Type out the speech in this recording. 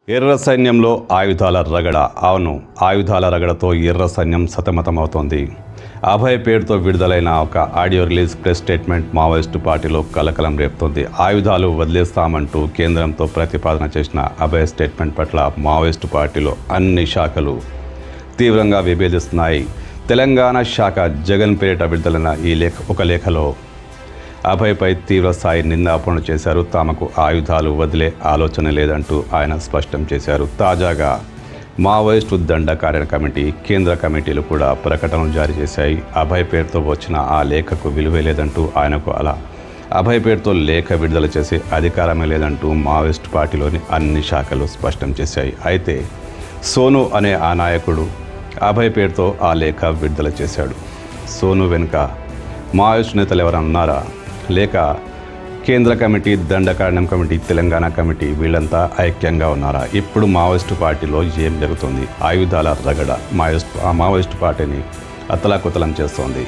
ఎర్ర సైన్యంలో ఆయుధాల రగడ. అవును, ఆయుధాల రగడతో ఎర్ర సైన్యం సతమతమవుతోంది. అభయ్ పేరుతో విడుదలైన ఒక audio release press statement Maoist పార్టీలో కలకలం రేపుతోంది. ఆయుధాలు వదిలేస్తామంటూ కేంద్రంతో ప్రతిపాదన చేసిన అభయ్ స్టేట్మెంట్ పట్ల మావోయిస్టు పార్టీలో అన్ని శాఖలు తీవ్రంగా విభేదిస్తున్నాయి. తెలంగాణ శాఖ జగన్ పేరిట విడుదలైన ఈ లేఖలో అభయ్పై తీవ్రస్థాయి నిందాపనలు చేశారు. తమకు ఆయుధాలు వదిలే ఆలోచన లేదంటూ ఆయన స్పష్టం చేశారు. తాజాగా మావోయిస్టు దండకార్య కమిటీ, కేంద్ర కమిటీలు కూడా ప్రకటనలు జారీ చేశాయి. అభయ్ పేరుతో వచ్చిన ఆ లేఖకు విలువే లేదంటూ, ఆయనకు అలా అభయ్ పేరుతో లేఖ విడుదల చేసే అధికారమే లేదంటూ మావోయిస్టు పార్టీలోని అన్ని శాఖలు స్పష్టం చేశాయి. అయితే సోను అనే ఆ నాయకుడు అభయ్ పేరుతో ఆ లేఖ విడుదల చేశాడు. సోను వెనుక మావోయిస్టు నేతలు ఎవరన్నా ఉన్నారా? లేక కేంద్ర committee, Dandakaranya committee, Telangana committee వీళ్ళంతా ఐక్యంగా ఉన్నారా? ఇప్పుడు మావోయిస్టు పార్టీలో ఏం జరుగుతుంది? ఆయుధాల రగడ మావోయిస్టు పార్టీని అతలాకుతలం చేస్తోంది.